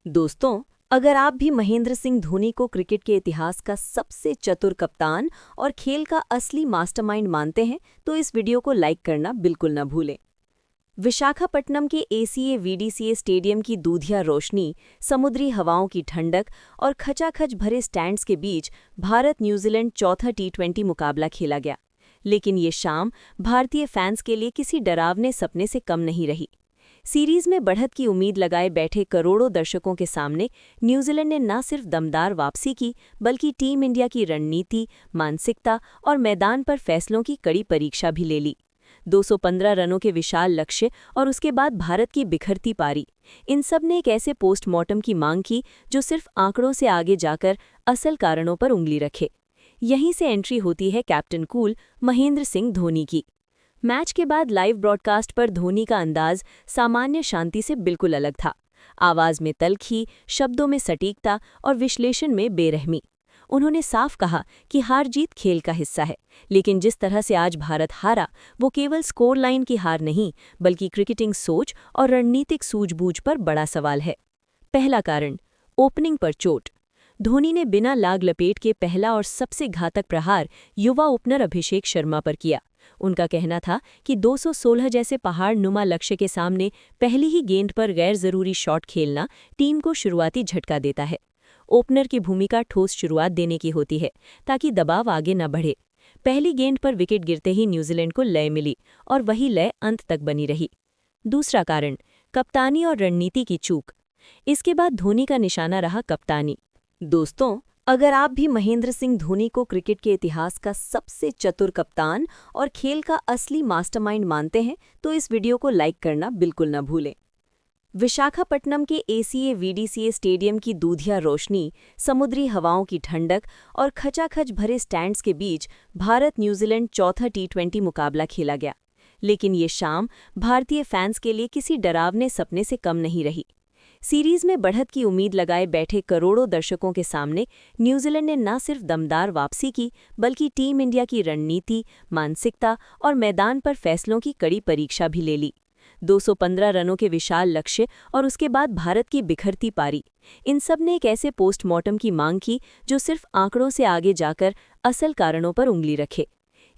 दोस्तों, अगर आप भी महेंद्र सिंह धोनी को क्रिकेट के इतिहास का सबसे चतुर कप्तान और खेल का असली मास्टरमाइंड मानते हैं, तो इस वीडियो को लाइक करना बिल्कुल न भूलें। विशाखापट्टनम के एसीए वीडीसीए स्टेडियम की दूधिया रोशनी, समुद्री हवाओं की ठंडक और खचाखच भरे स्टैंड्स के बीच भारत न्यूजीलैंड चौथा टी20 मुकाबला खेला गया। लेकिन ये शाम भारतीय फैंस के लिए किसी डरावने सपने से कम नहीं रही। सीरीज में बढ़त की उम्मीद लगाए बैठे करोड़ों दर्शकों के सामने न्यूजीलैंड ने न सिर्फ दमदार वापसी की, बल्कि टीम इंडिया की रणनीति, मानसिकता और मैदान पर फैसलों की कड़ी परीक्षा भी ले ली। 215 रनों के विशाल लक्ष्य और उसके बाद भारत की बिखरती पारी, इन सब ने एक ऐसे पोस्टमार्टम की मांग की जो सिर्फ आंकड़ों से आगे जाकर असल कारणों पर उंगली रखे। यहीं से एंट्री होती है कैप्टन कूल महेंद्र सिंह धोनी की। मैच के बाद लाइव ब्रॉडकास्ट पर धोनी का अंदाज सामान्य शांति से बिल्कुल अलग था। आवाज में तल्खी, शब्दों में सटीकता और विश्लेषण में बेरहमी। उन्होंने साफ कहा कि हार जीत खेल का हिस्सा है, लेकिन जिस तरह से आज भारत हारा, वो केवल स्कोर लाइन की हार नहीं, बल्कि क्रिकेटिंग सोच और रणनीतिक सूझबूझ पर बड़ा सवाल है। पहला कारण, ओपनिंग पर चोट। धोनी ने बिना लाग लपेट के पहला और सबसे घातक प्रहार युवा ओपनर अभिषेक शर्मा पर किया। उनका कहना था कि 216 जैसे पहाड़ नुमा लक्ष्य के सामने पहली ही गेंद पर गैर जरूरी शॉट खेलना टीम को शुरुआती झटका देता है। ओपनर की भूमिका ठोस शुरुआत देने की होती है, ताकि दबाव आगे न बढ़े। पहली गेंद पर विकेट गिरते ही न्यूजीलैंड को लय मिली और वही लय अंत तक बनी रही। दूसरा कारण, कप्तानी और रणनीति की चूक। इसके बाद धोनी का निशाना रहा कप्तानी। दोस्तों, अगर आप भी महेंद्र सिंह धोनी को क्रिकेट के इतिहास का सबसे चतुर कप्तान और खेल का असली मास्टरमाइंड मानते हैं, तो इस वीडियो को लाइक करना बिल्कुल न भूलें। विशाखापट्टनम के एसीए वीडीसीए स्टेडियम की दूधिया रोशनी, समुद्री हवाओं की ठंडक और खचाखच भरे स्टैंड्स के बीच भारत न्यूजीलैंड चौथा टी20 मुकाबला खेला गया। लेकिन ये शाम भारतीय फैंस के लिए किसी डरावने सपने से कम नहीं रही। सीरीज में बढ़त की उम्मीद लगाए बैठे करोड़ों दर्शकों के सामने न्यूजीलैंड ने न सिर्फ दमदार वापसी की, बल्कि टीम इंडिया की रणनीति, मानसिकता और मैदान पर फैसलों की कड़ी परीक्षा भी ले ली। 215 रनों के विशाल लक्ष्य और उसके बाद भारत की बिखरती पारी, इन सब ने एक ऐसे पोस्टमार्टम की मांग की जो सिर्फ आंकड़ों से आगे जाकर असल कारणों पर उंगली रखे।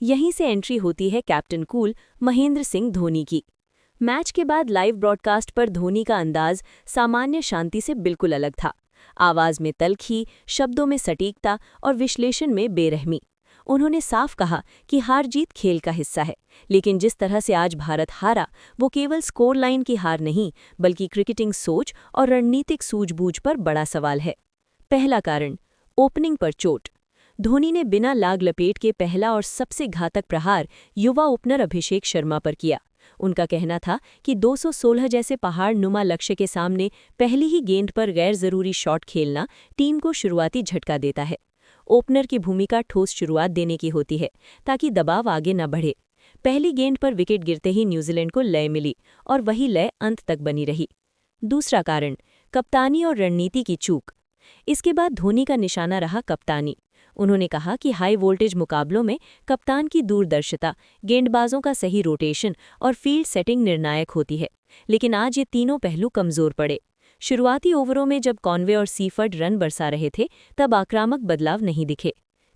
यहीं से एंट्री होती है कैप्टन कूल महेंद्र सिंह धोनी की। मैच के बाद लाइव ब्रॉडकास्ट पर धोनी का अंदाज सामान्य शांति से बिल्कुल अलग था। आवाज में तल्खी, शब्दों में सटीकता और विश्लेषण में बेरहमी। उन्होंने साफ कहा कि हार जीत खेल का हिस्सा है, लेकिन जिस तरह से आज भारत हारा, वो केवल स्कोर लाइन की हार नहीं, बल्कि क्रिकेटिंग सोच और रणनीतिक सूझबूझ पर बड़ा सवाल है। पहला कारण, ओपनिंग पर चोट। धोनी ने बिना लाग लपेट के पहला और सबसे घातक प्रहार युवा ओपनर अभिषेक शर्मा पर किया। उनका कहना था कि 216 जैसे पहाड़ नुमा लक्ष्य के सामने पहली ही गेंद पर गैर जरूरी शॉट खेलना टीम को शुरुआती झटका देता है। ओपनर की भूमिका ठोस शुरुआत देने की होती है, ताकि दबाव आगे न बढ़े। पहली गेंद पर विकेट गिरते ही न्यूजीलैंड को लय मिली और वही लय अंत तक बनी रही। दूसरा कारण, कप्तानी और रणनीति की चूक। इसके बाद धोनी का निशाना रहा कप्तानी। उन्होंने कहा कि हाई वोल्टेज मुकाबलों में कप्तान की दूरदर्शिता, गेंदबाजों का सही रोटेशन और फील्ड सेटिंग निर्णायक होती है, लेकिन आज ये तीनों पहलू कमजोर पड़े। शुरुआती ओवरों में जब कॉनवे और सीफर्ड रन बरसा रहे थे, तब आक्रामक बदलाव नहीं दिखे।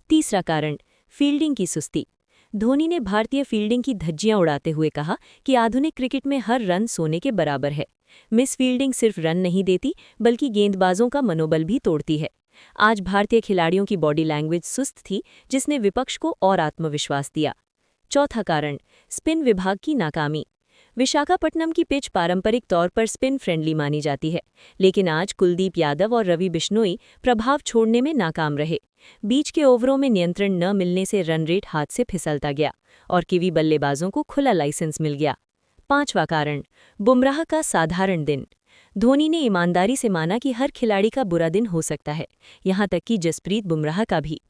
तीसरा कारण, फील्डिंग की सुस्ती। धोनी ने भारतीय फील्डिंग की धज्जियां उड़ाते हुए कहा कि आधुनिक क्रिकेट में हर रन सोने के बराबर है। मिस फील्डिंग सिर्फ रन नहीं देती, बल्कि गेंदबाजों का मनोबल भी तोड़ती है। आज भारतीय खिलाड़ियों की बॉडी लैंग्वेज सुस्त थी, जिसने विपक्ष को और आत्मविश्वास दिया। चौथा कारण, स्पिन विभाग की नाकामी। विशाखापट्टनम की पिच पारंपरिक तौर पर स्पिन फ्रेंडली मानी जाती है, लेकिन आज कुलदीप यादव और रवि बिश्नोई प्रभाव छोड़ने में नाकाम रहे। बीच के ओवरों में नियंत्रण न मिलने से रन रेट हाथ से फिसलता गया और किवी बल्लेबाजों को खुला लाइसेंस मिल गया। पांचवा कारण, बुमराह का साधारण दिन। धोनी ने ईमानदारी से माना कि हर खिलाड़ी का बुरा दिन हो सकता है, यहां तक कि जसप्रीत बुमराह का भी।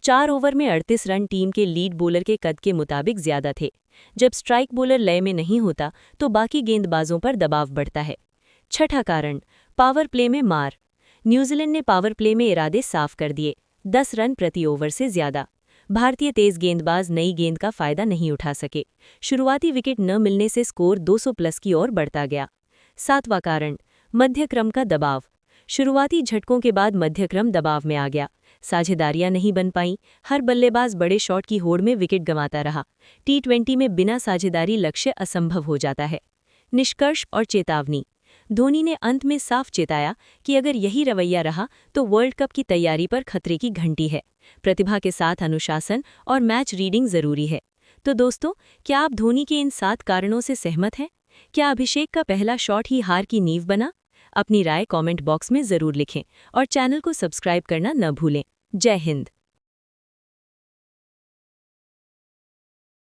4 ओवर में 38 रन टीम के लीड बॉलर के कद के मुताबिक ज्यादा थे। जब स्ट्राइक बॉलर लय में नहीं होता, तो बाकी गेंदबाजों पर दबाव बढ़ता है। छठा कारण, पावर प्ले में मार। न्यूजीलैंड ने पावर प्ले में इरादे साफ कर दिए, 10 रन प्रति ओवर से ज्यादा। भारतीय तेज गेंदबाज नई गेंद का फायदा नहीं उठा सके। शुरुआती विकेट न मिलने से स्कोर 200 प्लस की ओर बढ़ता गया। सातवां कारण, मध्य क्रम का दबाव। शुरुआती झटकों के बाद मध्यक्रम दबाव में आ गया। साझेदारियां नहीं बन पाईं, हर बल्लेबाज बड़े शॉट की होड़ में विकेट गंवाता रहा। टी20 में बिना साझेदारी लक्ष्य असंभव हो जाता है। निष्कर्ष और चेतावनी। धोनी ने अंत में साफ चेताया कि अगर यही रवैया रहा तो वर्ल्ड कप की तैयारी पर खतरे की घंटी है। प्रतिभा के साथ अनुशासन और मैच रीडिंग जरूरी है। तो दोस्तों, क्या आप धोनी के इन 7 कारणों से सहमत हैं? क्या अभिषेक का पहला शॉट ही हार की नींव बना? अपनी राय कमेंट बॉक्स में जरूर लिखें और चैनल को सब्सक्राइब करना न भूलें। जय हिंद।